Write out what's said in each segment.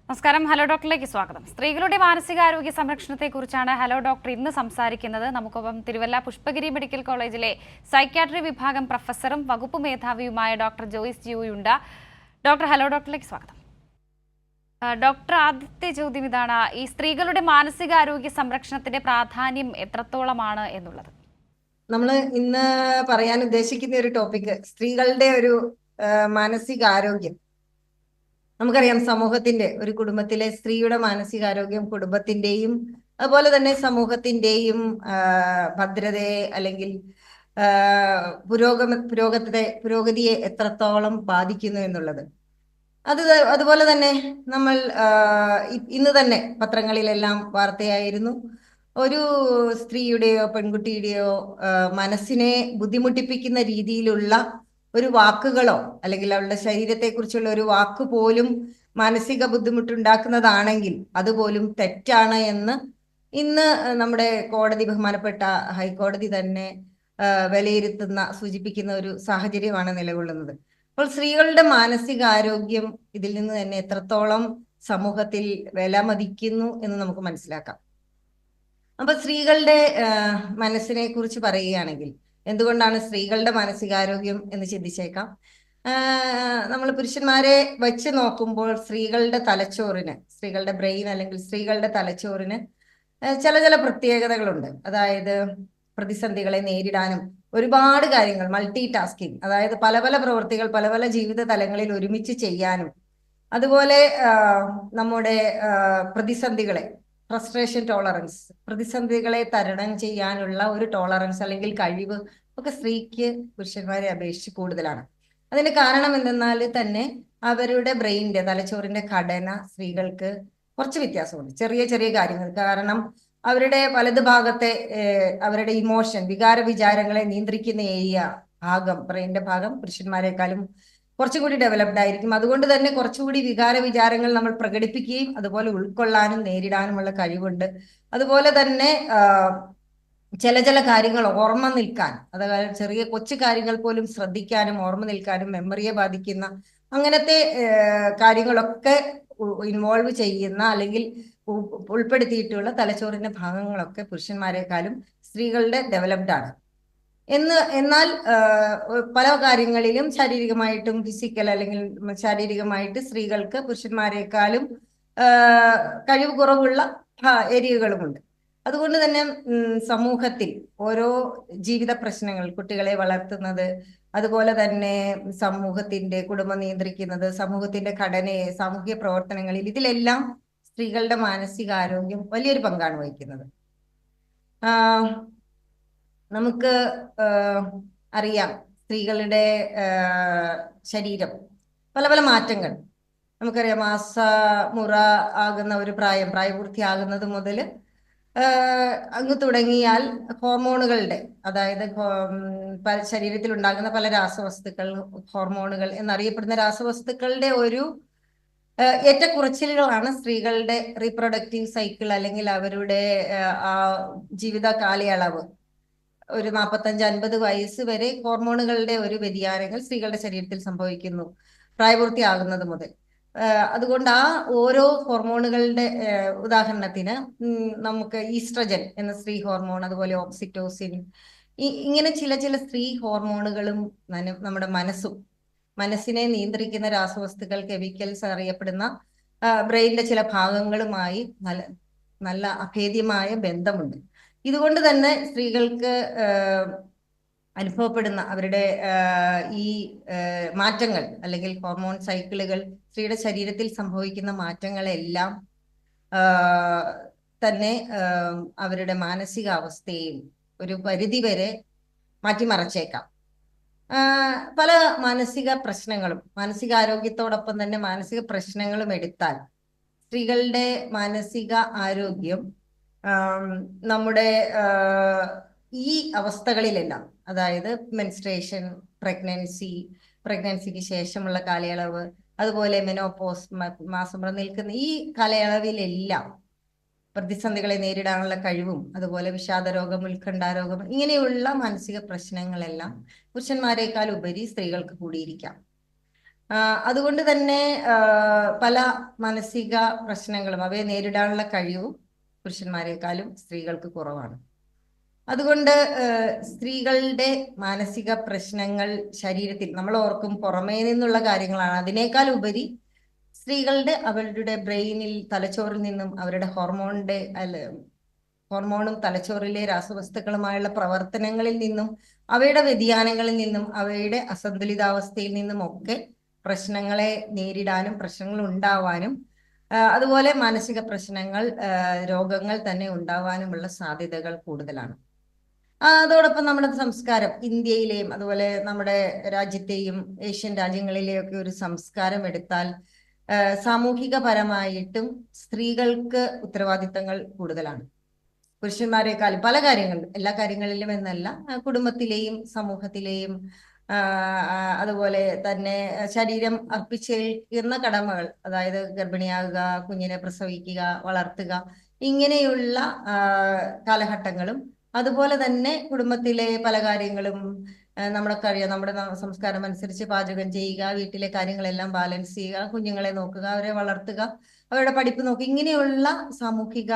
നമസ്കാരം. ഹലോ ഡോക്ടറിലേക്ക് സ്വാഗതം. സ്ത്രീകളുടെ മാനസികാരോഗ്യ സംരക്ഷണത്തെക്കുറിച്ചാണ് ഹലോ ഡോക്ടർ ഇന്ന് സംസാരിക്കുന്നത്. നമുക്കൊപ്പം തിരുവല്ല പുഷ്പഗിരി മെഡിക്കൽ കോളേജിലെ സൈക്യാട്രി വിഭാഗം പ്രൊഫസറും വകുപ്പ് മേധാവിയുമായ ഡോക്ടർ ജോയ്സ് ജിയോയുണ്ട്. ഡോക്ടർ, ഹലോ ഡോക്ടറിലേക്ക് സ്വാഗതം. ഡോക്ടർ, ആദ്യത്തെ ചോദ്യം ഇതാണ്: ഈ സ്ത്രീകളുടെ മാനസികാരോഗ്യ സംരക്ഷണത്തിന്റെ പ്രാധാന്യം എത്രത്തോളമാണ് എന്നുള്ളത്. നമ്മൾ ഇന്ന് പറയാൻ ഉദ്ദേശിക്കുന്ന ഒരു ടോപ്പിക് സ്ത്രീകളുടെ ഒരു മാനസികാരോഗ്യം. നമുക്കറിയാം, സമൂഹത്തിന്റെ, ഒരു കുടുംബത്തിലെ സ്ത്രീയുടെ മാനസികാരോഗ്യം കുടുംബത്തിന്റെയും അതുപോലെ തന്നെ സമൂഹത്തിന്റെയും ഭദ്രതയെ അല്ലെങ്കിൽ പുരോഗതിയെ എത്രത്തോളം ബാധിക്കുന്നു എന്നുള്ളത്. അതുപോലെ തന്നെ നമ്മൾ ഇന്ന് തന്നെ പത്രങ്ങളിലെല്ലാം വാർത്തയായിരുന്നു, ഒരു സ്ത്രീയുടെയോ പെൺകുട്ടിയുടെയോ മനസ്സിനെ ബുദ്ധിമുട്ടിപ്പിക്കുന്ന രീതിയിലുള്ള ഒരു വാക്കുകളോ അല്ലെങ്കിൽ അവളുടെ ശരീരത്തെക്കുറിച്ചുള്ള ഒരു വാക്ക് പോലും മാനസിക ബുദ്ധിമുട്ടുണ്ടാക്കുന്നതാണെങ്കിൽ അതുപോലും തെറ്റാണ് എന്ന് ഇന്ന് നമ്മുടെ കോടതി, ബഹുമാനപ്പെട്ട ഹൈക്കോടതി തന്നെ സൂചിപ്പിക്കുന്ന ഒരു സാഹചര്യമാണ് നിലകൊള്ളുന്നത്. അപ്പോൾ സ്ത്രീകളുടെ മാനസികാരോഗ്യം ഇതിൽ നിന്ന് തന്നെ എത്രത്തോളം സമൂഹത്തിൽ വിലമതിക്കുന്നു എന്ന് നമുക്ക് മനസ്സിലാക്കാം. അപ്പൊ സ്ത്രീകളുടെ മനസ്സിനെ കുറിച്ച് പറയുകയാണെങ്കിൽ, എന്തുകൊണ്ടാണ് സ്ത്രീകളുടെ മാനസികാരോഗ്യം എന്ന് ചിന്തിച്ചേക്കാം. നമ്മൾ പുരുഷന്മാരെ വെച്ച് നോക്കുമ്പോൾ സ്ത്രീകളുടെ തലച്ചോറിന്, സ്ത്രീകളുടെ ബ്രെയിൻ അല്ലെങ്കിൽ സ്ത്രീകളുടെ തലച്ചോറിന് ചില പ്രത്യേകതകളുണ്ട്. അതായത് പ്രതിസന്ധികളെ നേരിടാനും ഒരുപാട് കാര്യങ്ങൾ, മൾട്ടി ടാസ്കിങ്, അതായത് പല പല പ്രവൃത്തികൾ പല പല ജീവിത തലങ്ങളിൽ ഒരുമിച്ച് ചെയ്യാനും, അതുപോലെ നമ്മുടെ പ്രതിസന്ധികളെ, ഫ്രസ്ട്രേഷൻ ടോളറൻസ്, പ്രതിസന്ധികളെ തരണം ചെയ്യാനുള്ള ഒരു ടോളറൻസ് അല്ലെങ്കിൽ കഴിവ് ഒക്കെ സ്ത്രീക്ക് പുരുഷന്മാരെ അപേക്ഷിച്ച് കൂടുതലാണ്. അതിന് കാരണം എന്തെന്നാൽ തന്നെ അവരുടെ ബ്രെയിനിന്റെ, തലച്ചോറിന്റെ ഘടന സ്ത്രീകൾക്ക് കുറച്ച് വ്യത്യാസമുണ്ട്. ചെറിയ ചെറിയ കാര്യങ്ങൾ കാരണം അവരുടെ വലത് ഭാഗത്തെ അവരുടെ ഇമോഷൻ, വികാര വിചാരങ്ങളെ നിയന്ത്രിക്കുന്ന ഭാഗം, ബ്രെയിനിന്റെ ഭാഗം പുരുഷന്മാരെക്കാളും കുറച്ചുകൂടി ഡെവലപ്ഡ് ആയിരിക്കും. അതുകൊണ്ട് തന്നെ കുറച്ചുകൂടി വികാര വിചാരങ്ങൾ നമ്മൾ പ്രകടിപ്പിക്കുകയും അതുപോലെ ഉൾക്കൊള്ളാനും നേരിടാനുമുള്ള കഴിവുണ്ട്. അതുപോലെ തന്നെ ചില കാര്യങ്ങൾ ഓർമ്മ നിൽക്കാൻ, അതായത് ചെറിയ കൊച്ചു കാര്യങ്ങൾ പോലും ശ്രദ്ധിക്കാനും ഓർമ്മ നിൽക്കാനും മെമ്മറിയെ ബാധിക്കുന്ന അങ്ങനത്തെ കാര്യങ്ങളൊക്കെ ഇൻവോൾവ് ചെയ്യുന്ന അല്ലെങ്കിൽ ഉൾപ്പെടുത്തിയിട്ടുള്ള തലച്ചോറിന്റെ ഭാഗങ്ങളൊക്കെ പുരുഷന്മാരെക്കാളും സ്ത്രീകളുടെ ഡെവലപ്ഡ് ആണ്. എന്നാൽ പല കാര്യങ്ങളിലും ശാരീരികമായിട്ടും ഫിസിക്കൽ അല്ലെങ്കിൽ ശാരീരികമായിട്ട് സ്ത്രീകൾക്ക് പുരുഷന്മാരെക്കാളും കഴിവ് കുറവുള്ള ഏരിയകളുമുണ്ട്. അതുകൊണ്ട് തന്നെ സമൂഹത്തിൽ ഓരോ ജീവിത പ്രശ്നങ്ങൾ, കുട്ടികളെ വളർത്തുന്നത്, അതുപോലെ തന്നെ സമൂഹത്തിന്റെ, കുടുംബം നിയന്ത്രിക്കുന്നത്, സമൂഹത്തിന്റെ ഘടനയെ, സാമൂഹിക പ്രവർത്തനങ്ങളിൽ, ഇതിലെല്ലാം സ്ത്രീകളുടെ മാനസികാരോഗ്യം വലിയൊരു പങ്കാണ് വഹിക്കുന്നത്. നമുക്ക് അറിയാം, സ്ത്രീകളുടെ ശരീരം പല പല മാറ്റങ്ങൾ നമുക്കറിയാം. മാസമുറ ആകുന്ന ഒരു പ്രായപൂർത്തിയാകുന്നത് മുതൽ അങ്ങ് തുടങ്ങിയാൽ ഹോർമോണുകളുടെ, അതായത് ശരീരത്തിൽ ഉണ്ടാകുന്ന പല രാസവസ്തുക്കൾ, ഹോർമോണുകൾ എന്നറിയപ്പെടുന്ന രാസവസ്തുക്കളുടെ ഒരു ഏറ്റക്കുറച്ചിലുകളാണ് സ്ത്രീകളുടെ റീപ്രൊഡക്റ്റീവ് സൈക്കിൾ അല്ലെങ്കിൽ അവരുടെ ആ ജീവിത കാലയളവ്. ഒരു 45-50 വയസ്സ് വരെ ഹോർമോണുകളുടെ ഒരു വ്യതിയാനങ്ങൾ സ്ത്രീകളുടെ ശരീരത്തിൽ സംഭവിക്കുന്നു പ്രായപൂർത്തിയാകുന്നത് മുതൽ. അതുകൊണ്ട് ആ ഓരോ ഹോർമോണുകളുടെ ഉദാഹരണത്തിന് നമുക്ക് ഈസ്ട്രജൻ എന്ന സ്ത്രീ ഹോർമോൺ, അതുപോലെ ഓക്സിറ്റോസിൻ, ഇങ്ങനെ ചില സ്ത്രീ ഹോർമോണുകളും നമ്മുടെ മനസ്സിനെ നിയന്ത്രിക്കുന്ന രാസവസ്തുക്കൾ, കെമിക്കൽസ് അറിയപ്പെടുന്ന ബ്രെയിനിന്റെ ചില ഭാഗങ്ങളുമായി നല്ല അഭേദ്യമായ ബന്ധമുണ്ട്. ഇതുകൊണ്ട് തന്നെ സ്ത്രീകൾക്ക് അനുഭവപ്പെടുന്ന അവരുടെ ഈ മാറ്റങ്ങൾ അല്ലെങ്കിൽ ഹോർമോൺ സൈക്കിളുകൾ, സ്ത്രീയുടെ ശരീരത്തിൽ സംഭവിക്കുന്ന മാറ്റങ്ങളെല്ലാം തന്നെ അവരുടെ മാനസികാവസ്ഥയും ഒരു പരിധിവരെ മാറ്റിമറിച്ചേക്കാം. പല മാനസിക പ്രശ്നങ്ങളും, മാനസികാരോഗ്യത്തോടൊപ്പം തന്നെ മാനസിക പ്രശ്നങ്ങളും എടുത്താൽ സ്ത്രീകളുടെ മാനസിക ആരോഗ്യം നമ്മുടെ ഈ അവസ്ഥകളിലെല്ലാം, അതായത് മെൻസ്ട്രേഷൻ, പ്രഗ്നൻസിക്ക് ശേഷമുള്ള കാലയളവ്, അതുപോലെ മെനോപോസ്, മാസമുറ നിൽക്കുന്ന ഈ കാലയളവിലെല്ലാം പ്രതിസന്ധികളെ നേരിടാനുള്ള കഴിവും, അതുപോലെ വിഷാദരോഗം, ഉത്കണ്ഠാരോഗം, ഇങ്ങനെയുള്ള മാനസിക പ്രശ്നങ്ങളെല്ലാം പുരുഷന്മാരെക്കാൾ ഉപരി സ്ത്രീകൾക്ക് കൂടിയിരിക്കാം. അതുകൊണ്ട് തന്നെ പല മാനസിക പ്രശ്നങ്ങളും അവയെ നേരിടാനുള്ള കഴിവും പുരുഷന്മാരെക്കാളും സ്ത്രീകൾക്ക് കുറവാണ്. അതുകൊണ്ട് സ്ത്രീകളുടെ മാനസിക പ്രശ്നങ്ങൾ ശരീരത്തിൽ നമ്മൾ ഓർക്കും പുറമേ നിന്നുള്ള കാര്യങ്ങളാണ്. അതിനേക്കാൾ ഉപരി സ്ത്രീകളുടെ അവരുടെ ബ്രെയിനിൽ തലച്ചോറിൽ നിന്നും അവരുടെ ഹോർമോണും തലച്ചോറിലെ രാസവസ്തുക്കളുമായുള്ള പ്രവർത്തനങ്ങളിൽ നിന്നും അവയുടെ വ്യതിയാനങ്ങളിൽ നിന്നും അവയുടെ അസന്തുലിതാവസ്ഥയിൽ നിന്നും ഒക്കെ പ്രശ്നങ്ങളെ നേരിടാനും പ്രശ്നങ്ങൾ ഉണ്ടാവാനും അതുപോലെ മാനസിക പ്രശ്നങ്ങൾ രോഗങ്ങൾ തന്നെ ഉണ്ടാവാനുമുള്ള സാധ്യതകൾ കൂടുതലാണ്. അതോടൊപ്പം നമ്മുടെ സംസ്കാരം ഇന്ത്യയിലെയും അതുപോലെ നമ്മുടെ രാജ്യത്തെയും ഏഷ്യൻ രാജ്യങ്ങളിലെയൊക്കെ ഒരു സംസ്കാരം എടുത്താൽ സാമൂഹികപരമായിട്ടും സ്ത്രീകൾക്ക് ഉത്തരവാദിത്തങ്ങൾ കൂടുതലാണ് പുരുഷന്മാരെക്കാൾ പല കാര്യങ്ങളിലും, എല്ലാ കാര്യങ്ങളിലും എന്നല്ല, കുടുംബത്തിലെയും സമൂഹത്തിലെയും അതുപോലെ തന്നെ ശരീരം അർപ്പിച്ചേൽക്കുന്ന കടമകൾ, അതായത് ഗർഭിണിയാകുക, കുഞ്ഞിനെ പ്രസവിക്കുക, വളർത്തുക, ഇങ്ങനെയുള്ള കാലഘട്ടങ്ങളും അതുപോലെ തന്നെ കുടുംബത്തിലെ പല കാര്യങ്ങളും നമ്മളൊക്കെ അറിയാം. നമ്മുടെ സംസ്കാരം അനുസരിച്ച് പാചകം ചെയ്യുക, വീട്ടിലെ കാര്യങ്ങളെല്ലാം ബാലൻസ് ചെയ്യുക, കുഞ്ഞുങ്ങളെ നോക്കുക, അവരെ വളർത്തുക, അവരുടെ പഠിപ്പ് നോക്കുക, ഇങ്ങനെയുള്ള സാമൂഹിക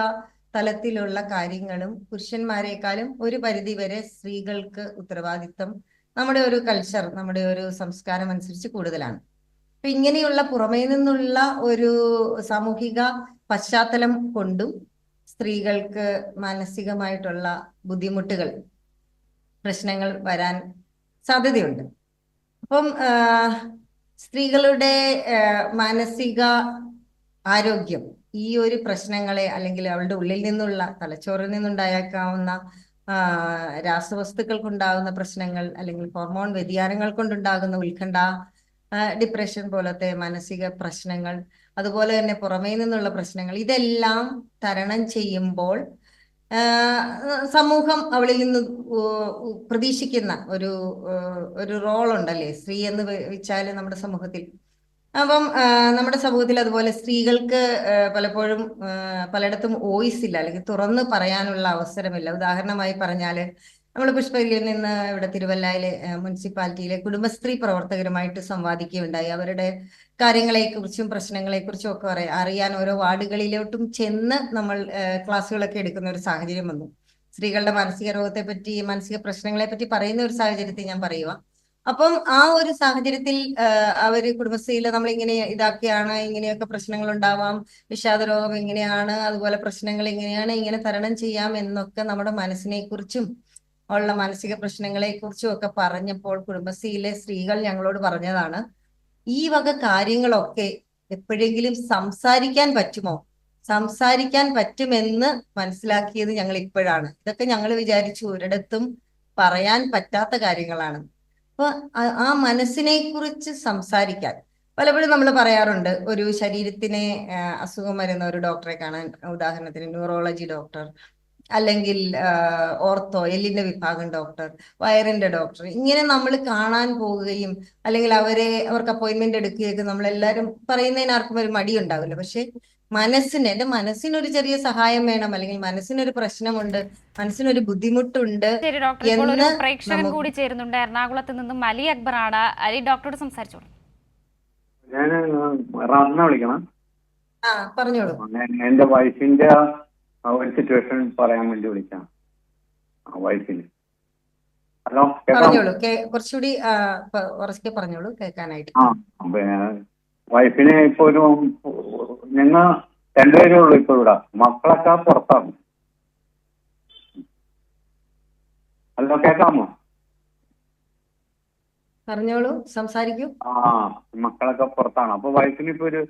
തലത്തിലുള്ള കാര്യങ്ങളും പുരുഷന്മാരെക്കാളും ഒരു പരിധിവരെ സ്ത്രീകൾക്ക് ഉത്തരവാദിത്തം നമ്മുടെ ഒരു കൾച്ചർ, നമ്മുടെ ഒരു സംസ്കാരം അനുസരിച്ച് കൂടുതലാണ്. അപ്പൊ ഇങ്ങനെയുള്ള പുറമേ നിന്നുള്ള ഒരു സാമൂഹിക പശ്ചാത്തലം കൊണ്ടും സ്ത്രീകൾക്ക് മാനസികമായിട്ടുള്ള ബുദ്ധിമുട്ടുകൾ, പ്രശ്നങ്ങൾ വരാൻ സാധ്യതയുണ്ട്. അപ്പം സ്ത്രീകളുടെ മാനസിക ആരോഗ്യം ഈ ഒരു പ്രശ്നങ്ങളെ, അല്ലെങ്കിൽ അവളുടെ ഉള്ളിൽ നിന്നുള്ള തലച്ചോറിൽ നിന്നുണ്ടായേക്കാവുന്ന രാസവസ്തുക്കൾ കൊണ്ടാകുന്ന പ്രശ്നങ്ങൾ, അല്ലെങ്കിൽ ഹോർമോൺ വ്യതിയാനങ്ങൾ കൊണ്ടുണ്ടാകുന്ന ഉത്കണ്ഠ, ഡിപ്രഷൻ പോലത്തെ മാനസിക പ്രശ്നങ്ങൾ, അതുപോലെ തന്നെ പുറമേ നിന്നുള്ള പ്രശ്നങ്ങൾ, ഇതെല്ലാം തരണം ചെയ്യുമ്പോൾ സമൂഹം അവളിൽ നിന്ന് പ്രതീക്ഷിക്കുന്ന ഒരു റോൾ ഉണ്ടല്ലേ, സ്ത്രീ എന്ന് വെച്ചാൽ നമ്മുടെ സമൂഹത്തിൽ. അപ്പം നമ്മുടെ സമൂഹത്തിൽ അതുപോലെ സ്ത്രീകൾക്ക് പലപ്പോഴും പലയിടത്തും വോയിസ് ഇല്ല, അല്ലെങ്കിൽ തുറന്ന് പറയാനുള്ള അവസരമില്ല. ഉദാഹരണമായി പറഞ്ഞാൽ നമ്മൾ പുഷ്പഗിരിയിൽ നിന്ന് ഇവിടെ തിരുവല്ലയിലെ മുനിസിപ്പാലിറ്റിയിലെ കുടുംബശ്രീ പ്രവർത്തകരുമായിട്ട് സംവാദിക്കുകയുണ്ടായി. അവരുടെ കാര്യങ്ങളെക്കുറിച്ചും പ്രശ്നങ്ങളെക്കുറിച്ചും ഒക്കെ അറിയാൻ ഓരോ വാർഡുകളിലോട്ടും ചെന്ന് നമ്മൾ ക്ലാസ്സുകളൊക്കെ എടുക്കുന്ന ഒരു സാഹചര്യം വന്നു. സ്ത്രീകളുടെ മാനസിക രോഗത്തെ പറ്റി, മാനസിക പ്രശ്നങ്ങളെ പറ്റി പറയുന്ന ഒരു സാഹചര്യത്തിൽ ഞാൻ പറയുക. അപ്പം ആ ഒരു സാഹചര്യത്തിൽ അവര് കുടുംബശ്രീയിൽ നമ്മളിങ്ങനെ ഇതാക്കിയാണ്, ഇങ്ങനെയൊക്കെ പ്രശ്നങ്ങൾ ഉണ്ടാവാം, വിഷാദ രോഗം എങ്ങനെയാണ്, അതുപോലെ പ്രശ്നങ്ങൾ എങ്ങനെയാണ്, ഇങ്ങനെ തരണം ചെയ്യാം എന്നൊക്കെ നമ്മുടെ മനസ്സിനെ കുറിച്ചും ഉള്ള മാനസിക പ്രശ്നങ്ങളെ കുറിച്ചും ഒക്കെ പറഞ്ഞപ്പോൾ കുടുംബശ്രീയിലെ സ്ത്രീകൾ ഞങ്ങളോട് പറഞ്ഞതാണ്, ഈ വക കാര്യങ്ങളൊക്കെ എപ്പോഴെങ്കിലും സംസാരിക്കാൻ പറ്റുമോ? സംസാരിക്കാൻ പറ്റുമെന്ന് മനസ്സിലാക്കിയത് ഞങ്ങൾ ഇപ്പോഴാണ്. ഇതൊക്കെ ഞങ്ങൾ വിചാരിച്ചു ഒരിടത്തും പറയാൻ പറ്റാത്ത കാര്യങ്ങളാണ്. അപ്പൊ ആ മനസ്സിനെ കുറിച്ച് സംസാരിക്കാൻ പലപ്പോഴും നമ്മൾ പറയാറുണ്ട്, ഒരു ശരീരത്തിന് അസുഖം വരുന്ന ഒരു ഡോക്ടറെ കാണാൻ, ഉദാഹരണത്തിന് ന്യൂറോളജി ഡോക്ടർ, അല്ലെങ്കിൽ ഓർത്തോ എല്ലിന്റെ വിഭാഗം ഡോക്ടർ, വയറിന്റെ ഡോക്ടർ, ഇങ്ങനെ നമ്മൾ കാണാൻ പോവുകയും അല്ലെങ്കിൽ അവർക്ക് അപ്പോയിന്റ്മെന്റ് എടുക്കുകയൊക്കെ നമ്മളെല്ലാവരും പറയുന്നതിന് ആർക്കും ഒരു മടി ഉണ്ടാവില്ല. പക്ഷെ എന്റെ മനസ്സിനൊരു ചെറിയ സഹായം വേണം, അല്ലെങ്കിൽ മനസ്സിനൊരു പ്രശ്നമുണ്ട്, മനസ്സിനൊരു ബുദ്ധിമുട്ടുണ്ട് ശരി ഡോക്ടർ, ഇപ്പോൾ ഒരു പ്രേക്ഷകൻ എന്ന് കൂടി ചേരുന്നുണ്ട്. എറണാകുളത്ത് നിന്നും അലി അക്ബറാണ്. അലി, ഡോക്ടറോട് സംസാരിച്ചോളൂ. ഞാൻ റാംന വിളിക്കണം. പറഞ്ഞോളൂ. എന്റെ വൈഫിന്റെ ഒരു സിറ്റുവേഷൻ പറയാൻ വേണ്ടി വിളിക്കാം. വൈഫിന് ഹലോ പറഞ്ഞോളൂ, കുറച്ചുകൂടി ഉറക്കെ പറഞ്ഞോളൂ, കേൾക്കാനായിട്ട്. വൈഫിന് ഇപ്പൊ ഞങ്ങൾ രണ്ടുപേരേ ഉള്ളൂ ഇപ്പൊ ഇവിടെ, മക്കളൊക്കെ പുറത്താണ്. ഹലോ, കേൾക്കാമോ? പറഞ്ഞോളൂ, സംസാരിക്കൂ. മക്കളൊക്കെ പുറത്താണ്. അപ്പൊ വൈഫിന് ഇപ്പൊ ഒരു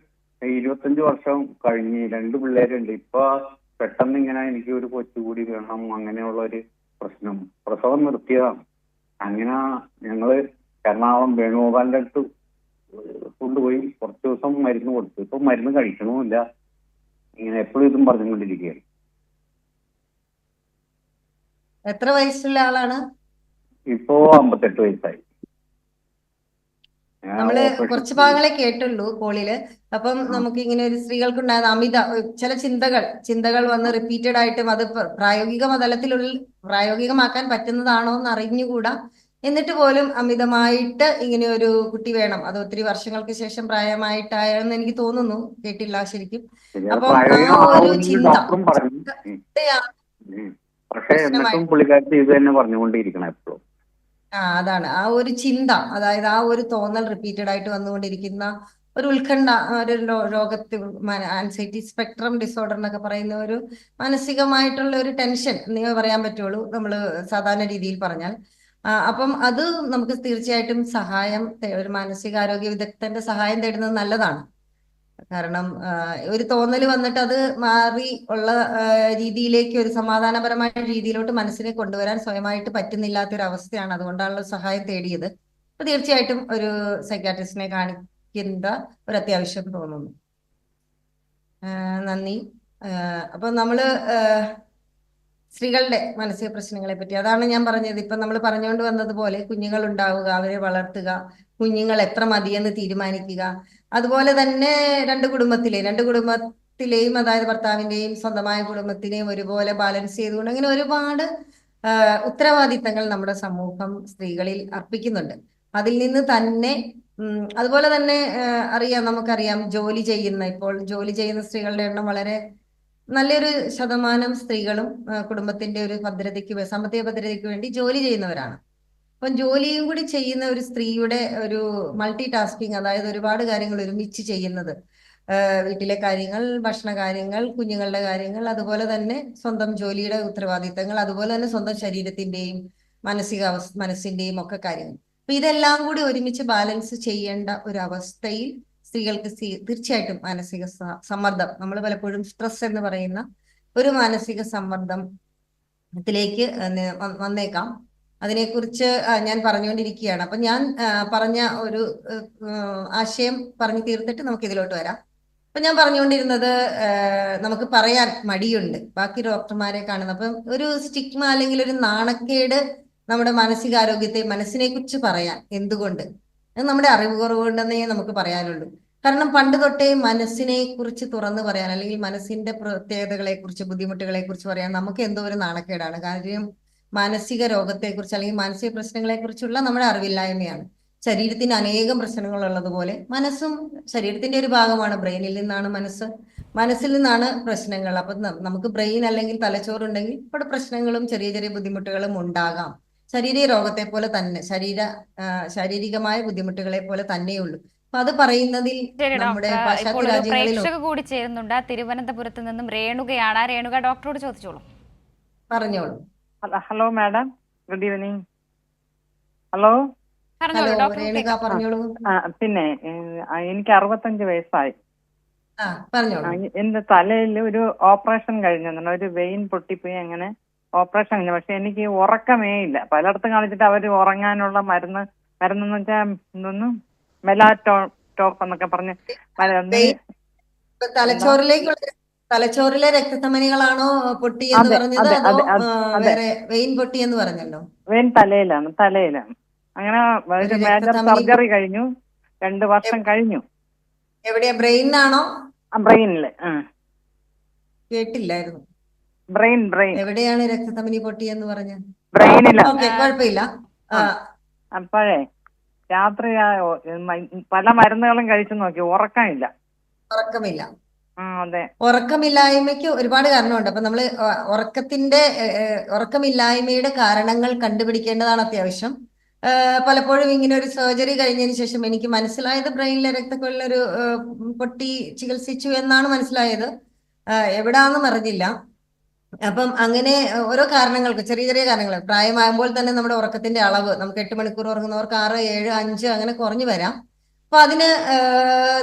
25 വർഷം കഴിഞ്ഞ് 2 പിള്ളേരുണ്ട്. ഇപ്പൊ പെട്ടെന്ന് ഇങ്ങനെ എനിക്ക് ഒരു കൊച്ചുകൂടി വേണം, അങ്ങനെയുള്ള ഒരു പ്രശ്നം. പ്രസവം നിർത്തിയതാണ്. അങ്ങനെ ഞങ്ങള് എറണാകുളം വേണുഗോപാലിന്റെ അടുത്ത് കൊണ്ടുപോയി കുറച്ച് ദിവസം മരുന്ന് കൊടുത്തു. ഇപ്പൊ മരുന്ന് കഴിക്കണമില്ല, ഇങ്ങനെ എപ്പോഴും ഇതും പറഞ്ഞുകൊണ്ടിരിക്കുകയാണ്. എത്ര വയസ്സുള്ള ആളാണ്? ഇപ്പോ 58 വയസ്സായി. നമ്മള് കുറച്ച് ഭാഗങ്ങളെ കേട്ടുള്ളൂ കോളില്. അപ്പം നമുക്ക് ഇങ്ങനെ ഒരു സ്ത്രീകൾക്കുണ്ടാകുന്ന ചില ചിന്തകൾ വന്ന് റിപ്പീറ്റഡ് ആയിട്ടും അത് പ്രായോഗികമാക്കാൻ പറ്റുന്നതാണോ എന്ന് അറിഞ്ഞുകൂടാ, എന്നിട്ട് പോലും അമിതമായിട്ട് ഇങ്ങനെ ഒരു കുട്ടി വേണം, അത് ഒത്തിരി വർഷങ്ങൾക്ക് ശേഷം പ്രായമായിട്ടായെന്ന് എനിക്ക് തോന്നുന്നു, കേട്ടില്ല ശരിക്കും. ശരിയാണ്, അപ്പം ആ പ്രായം ഒരു ആവുമെന്ന് ചിന്ത ഡോക്ടറും പറഞ്ഞു. ഉം. പക്ഷെ എന്നിട്ടും പ്രശ്നമായിട്ട്, പുള്ളിക്കാരത്തി ഇത് തന്നെ പറഞ്ഞുകൊണ്ടിരിക്കണം എപ്പോഴും. അതാണ് ആ ഒരു ചിന്ത, അതായത് ആ ഒരു തോന്നൽ റിപ്പീറ്റഡ് ആയിട്ട് വന്നുകൊണ്ടിരിക്കുന്ന ഒരു ഉത്കണ്ഠ, ഒരു രോഗത്തിൽ ആൻസൈറ്റി സ്പെക്ട്രം ഡിസോർഡർ എന്നൊക്കെ പറയുന്ന ഒരു മാനസികമായിട്ടുള്ള ഒരു ടെൻഷൻ എന്നേ പറയാൻ പറ്റുള്ളൂ നമ്മൾ സാധാരണ രീതിയിൽ പറഞ്ഞാൽ. അപ്പം അത് നമുക്ക് തീർച്ചയായിട്ടും സഹായം, ഒരു മാനസികാരോഗ്യ വിദഗ്ധന്റെ സഹായം തേടുന്നത് നല്ലതാണ്. കാരണം ഒരു തോന്നൽ വന്നിട്ട് അത് മാറി ഉള്ള രീതിയിലേക്ക്, ഒരു സമാധാനപരമായ രീതിയിലോട്ട് മനസ്സിനെ കൊണ്ടുവരാൻ സ്വയമായിട്ട് പറ്റുന്നില്ലാത്തൊരു അവസ്ഥയാണ്. അതുകൊണ്ടാണല്ലോ സഹായം തേടിയത്. അപ്പൊ തീർച്ചയായിട്ടും ഒരു സൈക്കാട്രിസ്റ്റിനെ കാണിക്കേണ്ട ഒരു അത്യാവശ്യം തോന്നുന്നു. നന്ദി. അപ്പൊ നമ്മള് സ്ത്രീകളുടെ മാനസിക പ്രശ്നങ്ങളെ പറ്റി അതാണ് ഞാൻ പറഞ്ഞത്. ഇപ്പൊ നമ്മൾ പറഞ്ഞുകൊണ്ട് വന്നതുപോലെ കുഞ്ഞുങ്ങൾ ഉണ്ടാവുക, അവരെ വളർത്തുക, കുഞ്ഞുങ്ങൾ എത്ര മതിയെന്ന് തീരുമാനിക്കുക, അതുപോലെ തന്നെ രണ്ട് കുടുംബത്തിലെയും അതായത് ഭർത്താവിന്റെയും സ്വന്തമായ കുടുംബത്തിനെയും ഒരുപോലെ ബാലൻസ് ചെയ്തുകൊണ്ട് അങ്ങനെ ഒരുപാട് ഉത്തരവാദിത്തങ്ങൾ നമ്മുടെ സമൂഹം സ്ത്രീകളിൽ അർപ്പിക്കുന്നുണ്ട്. അതിൽ നിന്ന് തന്നെ അതുപോലെ തന്നെ നമുക്കറിയാം, ഇപ്പോൾ ജോലി ചെയ്യുന്ന സ്ത്രീകളുടെ എണ്ണം വളരെ നല്ലൊരു ശതമാനം സ്ത്രീകളും കുടുംബത്തിന്റെ ഒരു സാമ്പത്തിക ഭദ്രതയ്ക്ക് വേണ്ടി ജോലി ചെയ്യുന്നവരാണ്. അപ്പം ജോലിയും കൂടി ചെയ്യുന്ന ഒരു സ്ത്രീയുടെ ഒരു മൾട്ടി ടാസ്കിങ്, അതായത് ഒരുപാട് കാര്യങ്ങൾ ഒരുമിച്ച് ചെയ്യുന്നത്, വീട്ടിലെ കാര്യങ്ങൾ, ഭക്ഷണ കാര്യങ്ങൾ, കുഞ്ഞുങ്ങളുടെ കാര്യങ്ങൾ, അതുപോലെ തന്നെ സ്വന്തം ജോലിയുടെ ഉത്തരവാദിത്തങ്ങൾ, അതുപോലെ തന്നെ സ്വന്തം ശരീരത്തിന്റെയും മനസ്സിന്റെയും ഒക്കെ കാര്യങ്ങൾ. അപ്പൊ ഇതെല്ലാം കൂടി ഒരുമിച്ച് ബാലൻസ് ചെയ്യേണ്ട ഒരു അവസ്ഥയിൽ സ്ത്രീകൾക്ക് തീർച്ചയായിട്ടും മാനസിക സമ്മർദ്ദം, നമ്മൾ പലപ്പോഴും സ്ട്രെസ് എന്ന് പറയുന്ന ഒരു മാനസിക സമ്മർദ്ദത്തിലേക്ക് വന്നേക്കാം. അതിനെക്കുറിച്ച് ഞാൻ പറഞ്ഞുകൊണ്ടിരിക്കുകയാണ്. അപ്പൊ ഞാൻ പറഞ്ഞ ഒരു ആശയം പറഞ്ഞു തീർത്തിട്ട് നമുക്ക് ഇതിലോട്ട് വരാം. അപ്പൊ ഞാൻ പറഞ്ഞുകൊണ്ടിരുന്നത്, നമുക്ക് പറയാൻ മടിയുണ്ട് ബാക്കി ഡോക്ടർമാരെ കാണുന്നത്. അപ്പം ഒരു സ്റ്റിഗ്മ അല്ലെങ്കിൽ ഒരു നാണക്കേട് നമ്മുടെ മാനസികാരോഗ്യത്തെ, മനസ്സിനെ കുറിച്ച് പറയാൻ എന്തുകൊണ്ട്, അത് നമ്മുടെ അറിവ് കുറവുകൊണ്ടെന്നേ നമുക്ക് പറയാനുള്ളൂ. കാരണം പണ്ട് തൊട്ടേ മനസ്സിനെ കുറിച്ച് തുറന്നു പറയാൻ, അല്ലെങ്കിൽ മനസ്സിന്റെ പ്രത്യേകതകളെ കുറിച്ച്, ബുദ്ധിമുട്ടുകളെ കുറിച്ച് പറയാൻ നമുക്ക് എന്തോ ഒരു നാണക്കേടാണ്. കാര്യം മാനസിക രോഗത്തെക്കുറിച്ച് അല്ലെങ്കിൽ മാനസിക പ്രശ്നങ്ങളെ കുറിച്ചുള്ള നമ്മുടെ അറിവില്ലായ്മയാണ്. ശരീരത്തിന് അനേകം പ്രശ്നങ്ങൾ ഉള്ളതുപോലെ മനസ്സും ശരീരത്തിന്റെ ഒരു ഭാഗമാണ്. ബ്രെയിനിൽ നിന്നാണ് മനസ്സിൽ നിന്നാണ് പ്രശ്നങ്ങൾ. അപ്പൊ നമുക്ക് ബ്രെയിൻ അല്ലെങ്കിൽ തലച്ചോറുണ്ടെങ്കിൽ ഇവിടെ പ്രശ്നങ്ങളും ചെറിയ ചെറിയ ബുദ്ധിമുട്ടുകളും ഉണ്ടാകാം. ശാരീരിക രോഗത്തെ പോലെ തന്നെ, ശാരീരികമായ ബുദ്ധിമുട്ടുകളെ പോലെ തന്നെയുള്ളൂ. അപ്പൊ അത് പറയുന്നതിൽ ശരി നമ്മുടെ ഡോക്ടർ, ഇപ്പോൾ പാശ്ചാത്യ ഒരു രാജ്യങ്ങളിൽ പ്രേക്ഷക കൂടി ചേരുന്നുണ്ട്. തിരുവനന്തപുരത്ത് നിന്നും രേണുകയാണ്. രേണുക ഡോക്ടറോട് ചോദിച്ചോളൂ. പറഞ്ഞോളൂ. Hello madam, good evening. Hello പറഞ്ഞോളൂ ഹലോ ഡോക്ടർ. രേണുക, പറഞ്ഞോളൂ. പിന്നെ എനിക്ക് 65 വയസ്സായി. പറഞ്ഞോളൂ. എന്റെ തലയിൽ ഒരു ഓപ്പറേഷൻ കഴിഞ്ഞു, ഒരു വെയിൻ പൊട്ടിപ്പോയി, അങ്ങനെ ഓപ്പറേഷൻ കഴിഞ്ഞു. പക്ഷെ എനിക്ക് ഉറക്കമേ ഇല്ല. പലയിടത്തും കാണിച്ചിട്ട് അവര് ഉറങ്ങാനുള്ള മരുന്നെന്ന് വെച്ചാൽ എന്തോന്നു മെലാറ്റോപ്പ് എന്നൊക്കെ പറഞ്ഞ് തലച്ചോറിലെ രക്തധമനികളാണോ പൊട്ടിയെന്ന് പറഞ്ഞത്, അതോ വേറെ വെയിൻ പൊട്ടിയെന്ന് പറഞ്ഞല്ലോ? വെയിൻ തലയിലാണ്. അങ്ങനെ ഒരു മേജർ സർജറി കഴിഞ്ഞു, 2 വർഷം കഴിഞ്ഞു. എവിടെയാ, ബ്രെയിനിനാണോ? ബ്രെയിനില്. കേട്ടില്ലായിരുന്നു. ബ്രെയിൻ എവിടെയാണ് രക്തധമനി പൊട്ടിയെന്ന് പറഞ്ഞ? ബ്രെയിനില. ഓക്കെ, കുഴപ്പമില്ല. അപ്പോഴേ രാത്രി പല മരുന്നുകളും കഴിച്ചു നോക്കി, ഉറക്കമില്ല. അതെ, ഉറക്കമില്ലായ്മയ്ക്ക് ഒരുപാട് കാരണമുണ്ട്. അപ്പൊ നമ്മള് ഉറക്കമില്ലായ്മയുടെ കാരണങ്ങൾ കണ്ടുപിടിക്കേണ്ടതാണ് അത്യാവശ്യം. പലപ്പോഴും ഇങ്ങനെ ഒരു സർജറി കഴിഞ്ഞതിന് ശേഷം എനിക്ക് മനസ്സിലായത് ബ്രെയിനിലെ രക്തക്കൊള്ളൊരു പൊട്ടി ചികിത്സിച്ചു എന്നാണ് മനസ്സിലായത്. എവിടാന്നും അറിഞ്ഞില്ല. അപ്പം അങ്ങനെ ഓരോ കാരണങ്ങൾക്ക്, ചെറിയ ചെറിയ കാരണങ്ങൾ, പ്രായമാകുമ്പോൾ തന്നെ നമ്മുടെ ഉറക്കത്തിന്റെ അളവ്, നമുക്ക് 8 മണിക്കൂർ ഉറങ്ങുന്നവർക്ക് 6, 7, 5 അങ്ങനെ കുറഞ്ഞു വരാം. അപ്പൊ അതിന്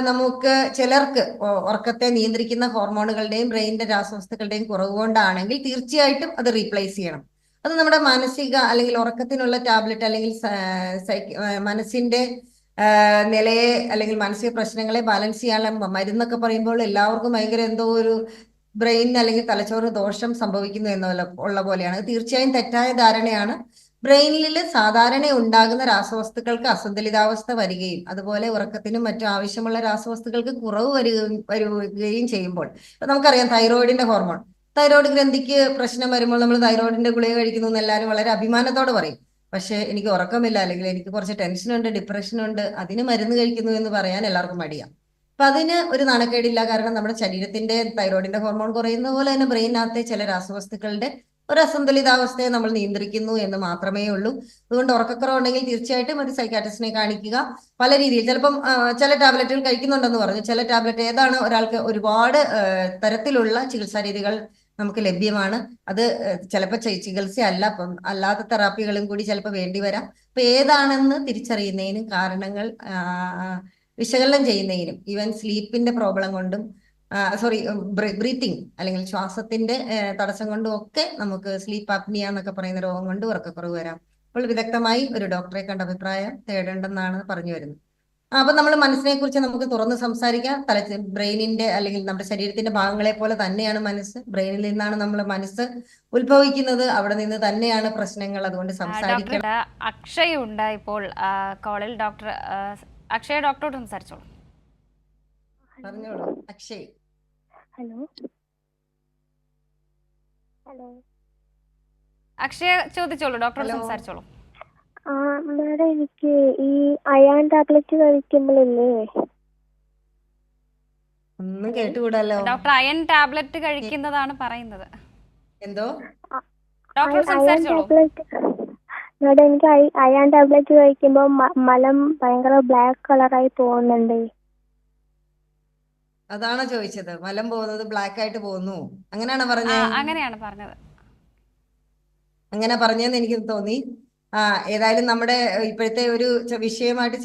നമുക്ക് ചിലർക്ക് ഉറക്കത്തെ നിയന്ത്രിക്കുന്ന ഹോർമോണുകളുടെയും ബ്രെയിനിന്റെ രാസവസ്തുക്കളുടെയും കുറവ് കൊണ്ടാണെങ്കിൽ തീർച്ചയായിട്ടും അത് റീപ്ലേസ് ചെയ്യണം. അത് നമ്മുടെ മാനസിക അല്ലെങ്കിൽ ഉറക്കത്തിനുള്ള ടാബ്ലറ്റ് അല്ലെങ്കിൽ മനസ്സിന്റെ നിലയെ അല്ലെങ്കിൽ മാനസിക പ്രശ്നങ്ങളെ ബാലൻസ് ചെയ്യാനുള്ള മരുന്നൊക്കെ പറയുമ്പോൾ എല്ലാവർക്കും ഭയങ്കര എന്തോ ഒരു ബ്രെയിനിന് അല്ലെങ്കിൽ തലച്ചോറിന് ദോഷം സംഭവിക്കുന്നു എന്നുള്ള പോലെയാണ്. തീർച്ചയായും തെറ്റായ ധാരണയാണ്. ബ്രെയിനിൽ സാധാരണ ഉണ്ടാകുന്ന രാസവസ്തുക്കൾക്ക് അസന്തുലിതാവസ്ഥ വരികയും അതുപോലെ ഉറക്കത്തിനും മറ്റും ആവശ്യമുള്ള രാസവസ്തുക്കൾക്ക് കുറവ് വരികയും ചെയ്യുമ്പോൾ, ഇപ്പൊ നമുക്കറിയാം തൈറോയിഡിന്റെ ഹോർമോൺ, തൈറോയിഡ് ഗ്രന്ഥിക്ക് പ്രശ്നം വരുമ്പോൾ നമ്മൾ തൈറോയിഡിന്റെ ഗുളിക കഴിക്കുന്നു എന്ന് എല്ലാവരും വളരെ അഭിമാനത്തോടെ പറയും. പക്ഷെ എനിക്ക് ഉറക്കമില്ല, അല്ലെങ്കിൽ എനിക്ക് കുറച്ച് ടെൻഷനുണ്ട്, ഡിപ്രഷനുണ്ട്, അതിന് മരുന്ന് കഴിക്കുന്നു എന്ന് പറയാൻ എല്ലാവർക്കും മടിയാണ്. അപ്പൊ അതിന് ഒരു നാണക്കേടില്ല. കാരണം നമ്മുടെ ശരീരത്തിന്റെ തൈറോയിഡിന്റെ ഹോർമോൺ കുറയുന്ന പോലെ തന്നെ ബ്രെയിനകത്തെ ചില രാസവസ്തുക്കളുടെ ഒരു അസന്തുലിതാവസ്ഥയെ നമ്മൾ നിയന്ത്രിക്കുന്നു എന്ന് മാത്രമേ ഉള്ളൂ. അതുകൊണ്ട് ഉറക്കക്കുറവുണ്ടെങ്കിൽ തീർച്ചയായിട്ടും ഒരു സൈക്കാട്രിസ്റ്റിനെ കാണിക്കുക. പല രീതിയിൽ ചിലപ്പം ചില ടാബ്ലറ്റുകൾ കഴിക്കുന്നുണ്ടെന്ന് പറഞ്ഞു. ചില ടാബ്ലറ്റ് ഏതാണ് ഒരാൾക്ക് ഒരുപാട് തരത്തിലുള്ള ചികിത്സാ രീതികൾ നമുക്ക് ലഭ്യമാണ്. അത് ചിലപ്പോൾ ചികിത്സയല്ല, അപ്പം അല്ലാത്ത തെറാപ്പികളും കൂടി ചിലപ്പോൾ വേണ്ടി വരാം. അപ്പൊ ഏതാണെന്ന് തിരിച്ചറിയുന്നതിനും കാരണങ്ങൾ വിശകലനം ചെയ്യുന്നതിനും, ഈവൻ സ്ലീപ്പിന്റെ പ്രോബ്ലം കൊണ്ടും സോറി ബ്രീത്തിങ് അല്ലെങ്കിൽ ശ്വാസത്തിന്റെ തടസ്സം കൊണ്ടും ഒക്കെ നമുക്ക് സ്ലീപ്പ് ആപ്നിയ എന്നൊക്കെ പറയുന്ന രോഗം കൊണ്ട് ഉറക്കക്കുറവ് വരാം. അപ്പോൾ വിദഗ്ധമായി ഒരു ഡോക്ടറെ കണ്ട അഭിപ്രായം തേടേണ്ടെന്നാണ് പറഞ്ഞു വരുന്നത്. അപ്പൊ നമ്മൾ മനസ്സിനെ കുറിച്ച് നമുക്ക് തുറന്ന് സംസാരിക്കാം. ബ്രെയിനിന്റെ അല്ലെങ്കിൽ നമ്മുടെ ശരീരത്തിന്റെ ഭാഗങ്ങളെ പോലെ തന്നെയാണ് മനസ്സ്. ബ്രെയിനിൽ നിന്നാണ് നമ്മൾ മനസ്സ് ഉത്ഭവിക്കുന്നത്, അവിടെ നിന്ന് തന്നെയാണ് പ്രശ്നങ്ങൾ. അതുകൊണ്ട് സംസാരിക്കണം. ഡോക്ടർ അക്ഷയ് ഉണ്ട് ഇപ്പോൾ കോളിൽ. ഡോക്ടർ അക്ഷയ് ഡോക്ടറോട് സംസാരിച്ചോളൂ. പറഞ്ഞോളൂ അക്ഷയ്. ഹലോ ഹലോ അക്ഷയ ചോദിച്ചോളൂ, ഡോക്ടറോട് ഹലോ. സംസാരിച്ചോളൂ. മാഡം, എനിക്ക് ഈ അയൺ ടാബ്ലറ്റ് കഴിക്കുമ്പോഴല്ലേ ഒന്നും കേട്ടുകൂടല്ലോ. ഡോക്ടർ അയൺ ടാബ്ലറ്റ് കഴിക്കുന്നതാണ് പറയുന്നത്. എന്തോ ഡോക്ടറോട് അയൺ സംസാരിച്ചോളൂ. ടാബ്ലറ്റ് മാഡം, എനിക്ക് അയൺ ടാബ്ലറ്റ് കഴിക്കുമ്പോൾ മലം ഭയങ്കര ബ്ലാക്ക് കളറായി പോകുന്നുണ്ട്. അതാണോ ചോദിച്ചത്? മലം പോകുന്നത് ബ്ലാക്ക് ആയിട്ട് പോകുന്നു, അങ്ങനെയാണോ പറഞ്ഞേ? അങ്ങനെയാണ് പറഞ്ഞത്. അങ്ങനെ പറഞ്ഞെന്ന് എനിക്ക് തോന്നി. ഏതായാലും നമ്മുടെ ഇപ്പോഴത്തെ ഒരു വിഷയമായിട്ട്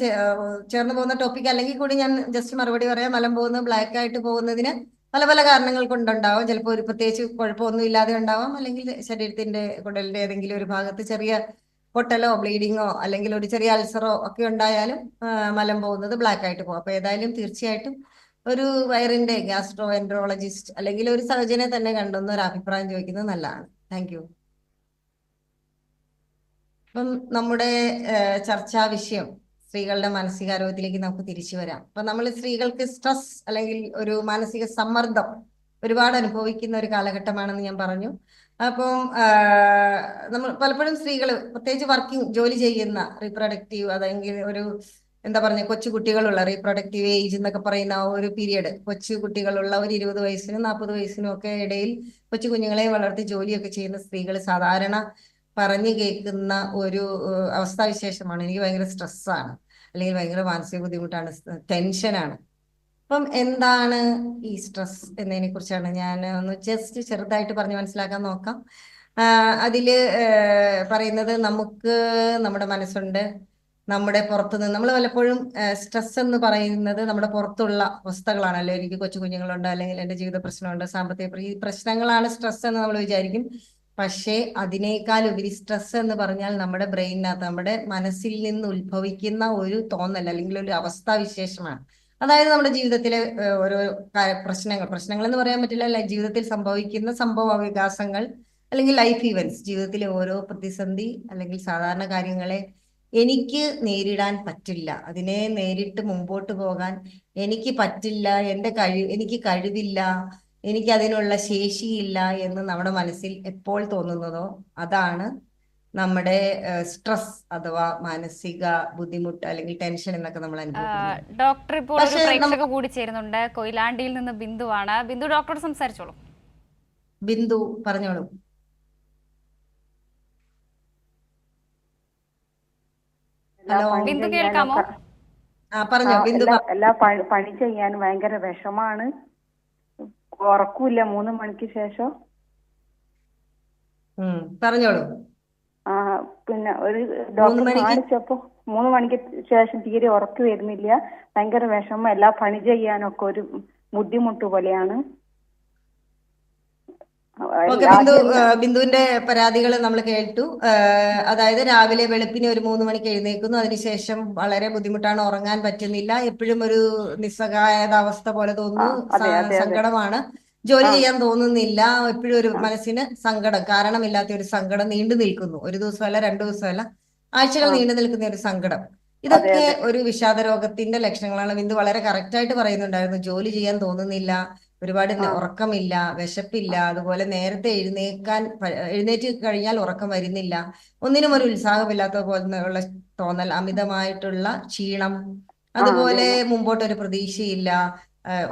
ചേർന്ന് പോകുന്ന ടോപ്പിക് അല്ലെങ്കിൽ കൂടി ഞാൻ ജസ്റ്റ് മറുപടി പറയാം. മലം പോകുന്നത് ബ്ലാക്ക് ആയിട്ട് പോകുന്നതിന് പല പല കാരണങ്ങൾ കൊണ്ടുണ്ടാവാം. ചിലപ്പോൾ ഒരു പ്രത്യേകിച്ച് കുഴപ്പമൊന്നും ഇല്ലാതെ ഉണ്ടാവാം, അല്ലെങ്കിൽ ശരീരത്തിന്റെ കുടലിന്റെ ഏതെങ്കിലും ഒരു ഭാഗത്ത് ചെറിയ പൊട്ടലോ ബ്ലീഡിങ്ങോ അല്ലെങ്കിൽ ഒരു ചെറിയ അൾസറോ ഒക്കെ ഉണ്ടായാലും മലം പോകുന്നത് ബ്ലാക്ക് ആയിട്ട് പോകും. അപ്പൊ ഏതായാലും തീർച്ചയായിട്ടും ഒരു വയറിന്റെ ഗ്യാസ്ട്രോ എൻട്രോളജിസ്റ്റ് അല്ലെങ്കിൽ ഒരു സർജനെ തന്നെ കണ്ടെന്ന് ഒരു അഭിപ്രായം ചോദിക്കുന്നത് നല്ലതാണ്. Thank you. അപ്പം നമ്മുടെ ചർച്ചാ വിഷയം സ്ത്രീകളുടെ മാനസികാരോഗ്യത്തിലേക്ക് നമുക്ക് തിരിച്ചു വരാം. അപ്പൊ നമ്മൾ സ്ത്രീകൾക്ക് സ്ട്രെസ് അല്ലെങ്കിൽ ഒരു മാനസിക സമ്മർദ്ദം ഒരുപാട് അനുഭവിക്കുന്ന ഒരു കാലഘട്ടമാണെന്ന് ഞാൻ പറഞ്ഞു. അപ്പം നമ്മൾ പലപ്പോഴും സ്ത്രീകൾ പ്രത്യേകിച്ച് ജോലി ചെയ്യുന്ന റീപ്രൊഡക്റ്റീവ്, അതെങ്കിൽ ഒരു എന്താ പറഞ്ഞ കൊച്ചു കുട്ടികളുള്ള റീപ്രൊഡക്റ്റീവ് ഏജ് എന്നൊക്കെ പറയുന്ന ആ ഒരു പീരിയഡ്, കൊച്ചു കുട്ടികളുള്ള ഒരു 20 വയസ്സിനും 40 വയസ്സിനും ഒക്കെ ഇടയിൽ കൊച്ചു കുഞ്ഞുങ്ങളെ വളർത്തി ജോലിയൊക്കെ ചെയ്യുന്ന സ്ത്രീകൾ സാധാരണ പറഞ്ഞു കേൾക്കുന്ന ഒരു അവസ്ഥാവിശേഷമാണ്, എനിക്ക് ഭയങ്കര സ്ട്രെസ്സാണ്, അല്ലെങ്കിൽ ഭയങ്കര മാനസിക ബുദ്ധിമുട്ടാണ്, ടെൻഷനാണ്. അപ്പം എന്താണ് ഈ സ്ട്രെസ് എന്നതിനെ കുറിച്ചാണ് ഞാൻ ഒന്ന് ജസ്റ്റ് ചെറുതായിട്ട് പറഞ്ഞ് മനസ്സിലാക്കാൻ നോക്കാം. അതില് പറയുന്നത് നമുക്ക് നമ്മുടെ മനസ്സുണ്ട്, നമ്മുടെ പുറത്തു നിന്ന് നമ്മൾ പലപ്പോഴും സ്ട്രെസ് എന്ന് പറയുന്നത് നമ്മുടെ പുറത്തുള്ള അവസ്ഥകളാണല്ലോ. എനിക്ക് കൊച്ചു കുഞ്ഞുങ്ങളുണ്ട്, അല്ലെങ്കിൽ എൻ്റെ ജീവിത പ്രശ്നമുണ്ട്, സാമ്പത്തിക ഈ പ്രശ്നങ്ങളാണ് സ്ട്രെസ് എന്ന് നമ്മൾ വിചാരിക്കും. പക്ഷേ അതിനേക്കാൾ ഉപരി സ്ട്രെസ് എന്ന് പറഞ്ഞാൽ നമ്മുടെ ബ്രെയിനകത്ത്, നമ്മുടെ മനസ്സിൽ നിന്ന് ഉത്ഭവിക്കുന്ന ഒരു തോന്നൽ അല്ലെങ്കിൽ ഒരു അവസ്ഥാവിശേഷമാണ്. അതായത് നമ്മുടെ ജീവിതത്തിലെ ഓരോ പ്രശ്നങ്ങൾ എന്ന് പറയാൻ പറ്റില്ല, ജീവിതത്തിൽ സംഭവിക്കുന്ന സംഭവ വികാസങ്ങൾ അല്ലെങ്കിൽ ലൈഫ് ഇവന്റ്സ്, ജീവിതത്തിലെ ഓരോ പ്രതിസന്ധി അല്ലെങ്കിൽ സാധാരണ കാര്യങ്ങളെ എനിക്ക് നേരിടാൻ പറ്റില്ല, അതിനെ നേരിട്ട് മുമ്പോട്ട് പോകാൻ എനിക്ക് പറ്റില്ല, എനിക്ക് കഴിവില്ല, എനിക്ക് അതിനുള്ള ശേഷിയില്ല എന്ന് നമ്മുടെ മനസ്സിൽ എപ്പോൾ തോന്നുന്നതോ അതാണ് നമ്മുടെ സ്ട്രെസ് അഥവാ മാനസിക ബുദ്ധിമുട്ട് അല്ലെങ്കിൽ ടെൻഷൻ എന്നൊക്കെ നമ്മൾ അനുഭവിക്കുന്നത്. ഡോക്ടർ ഇപ്പോൾ ഒരു പ്രേക്ഷക കൂടി ചേരുന്നുണ്ട്. കൊയിലാണ്ടിയിൽ നിന്ന് ബിന്ദുവാണ്. ബിന്ദു ഡോക്ടറോട് സംസാരിച്ചോളൂ. ബിന്ദു പറഞ്ഞോളൂ. ഹലോ ബിന്ദു കേൾക്കാമോ? പറഞ്ഞോ ബിന്ദു. എല്ലാ പണി ചെയ്യാൻ ഭയങ്കര വിഷമാണ്, ഉറക്കൂല്ല 3 മണിക്ക് ശേഷം. പറഞ്ഞോളൂ. പിന്നെ ഒരു ഡോക്ടർ കാണിച്ചപ്പോ 3 മണിക്ക് ശേഷം തീരെ ഉറക്കം വരുന്നില്ല, ഭയങ്കര വിഷമം, എല്ലാ പണി ചെയ്യാനൊക്കെ ഒരു ബുദ്ധിമുട്ട് പോലെയാണ്. ബിന്ദുവിന്റെ പരാതികൾ നമ്മൾ കേട്ടു. അതായത് രാവിലെ വെളുപ്പിന് ഒരു 3 മണിക്ക് എഴുന്നേൽക്കുന്നു, അതിനുശേഷം വളരെ ബുദ്ധിമുട്ടാണ്, ഉറങ്ങാൻ പറ്റുന്നില്ല, എപ്പോഴും ഒരു നിസ്സഹായതാവസ്ഥ പോലെ തോന്നുന്നു, സങ്കടമാണ്, ജോലി ചെയ്യാൻ തോന്നുന്നില്ല, എപ്പോഴും ഒരു മനസ്സിന് സങ്കടം, കാരണമില്ലാത്ത ഒരു സങ്കടം നീണ്ടു നിൽക്കുന്നു, ഒരു ദിവസമല്ല 2 ദിവസമല്ല ആഴ്ചകൾ നീണ്ടു നിൽക്കുന്ന ഒരു സങ്കടം. ഇതൊക്കെ ഒരു വിഷാദ രോഗത്തിന്റെ ലക്ഷണങ്ങളാണ്. ബിന്ദു വളരെ കറക്റ്റ് ആയിട്ട് പറയുന്നുണ്ടായിരുന്നു. ജോലി ചെയ്യാൻ തോന്നുന്നില്ല, ഒരുപാട് ഉറക്കമില്ല, വിശപ്പില്ല, അതുപോലെ നേരത്തെ എഴുന്നേറ്റ് കഴിഞ്ഞാൽ ഉറക്കം വരുന്നില്ല, ഒന്നിനും ഒരു ഉത്സാഹമില്ലാത്ത പോലുള്ള തോന്നൽ, അമിതമായിട്ടുള്ള ക്ഷീണം, അതുപോലെ മുമ്പോട്ടൊരു പ്രതീക്ഷയില്ല,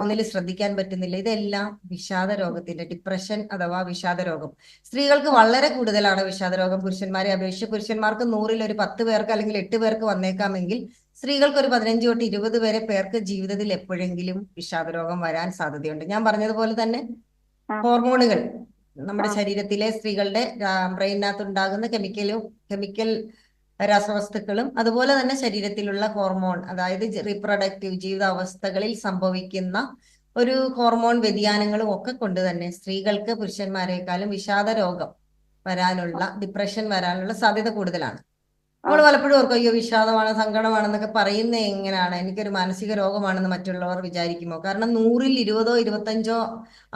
ഒന്നിൽ ശ്രദ്ധിക്കാൻ പറ്റുന്നില്ല. ഇതെല്ലാം വിഷാദ രോഗത്തിന്റെ, ഡിപ്രഷൻ അഥവാ വിഷാദ രോഗം. സ്ത്രീകൾക്ക് വളരെ കൂടുതലാണ് വിഷാദ രോഗം പുരുഷന്മാരെ അപേക്ഷിച്ച്. പുരുഷന്മാർക്ക് 100-ൽ ഒരു 10 പേർക്ക് അല്ലെങ്കിൽ 8 പേർക്ക് വന്നേക്കാമെങ്കിൽ സ്ത്രീകൾക്ക് ഒരു 15 തൊട്ട് 20 വരെ പേർക്ക് ജീവിതത്തിൽ എപ്പോഴെങ്കിലും വിഷാദ രോഗം വരാൻ സാധ്യതയുണ്ട്. ഞാൻ പറഞ്ഞതുപോലെ തന്നെ ഹോർമോണുകൾ നമ്മുടെ ശരീരത്തിലെ സ്ത്രീകളുടെ ബ്രെയിനകത്ത് ഉണ്ടാകുന്ന കെമിക്കൽ രാസവസ്തുക്കളും അതുപോലെ തന്നെ ശരീരത്തിലുള്ള ഹോർമോൺ, അതായത് റീപ്രൊഡക്റ്റീവ് ജീവിതാവസ്ഥകളിൽ സംഭവിക്കുന്ന ഒരു ഹോർമോൺ വ്യതിയാനങ്ങളും ഒക്കെ കൊണ്ട് തന്നെ സ്ത്രീകൾക്ക് പുരുഷന്മാരെക്കാളും വിഷാദ രോഗം വരാനുള്ള, ഡിപ്രഷൻ വരാനുള്ള സാധ്യത കൂടുതലാണ്. നമ്മൾ പലപ്പോഴും ഓർക്കും, അയ്യോ വിഷാദമാണ്, സങ്കടമാണെന്നൊക്കെ പറയുന്നത് എങ്ങനെയാണ്, എനിക്കൊരു മാനസിക രോഗമാണെന്ന് മറ്റുള്ളവർ വിചാരിക്കുമോ? കാരണം 100-ൽ 20-ഓ 25-ഓ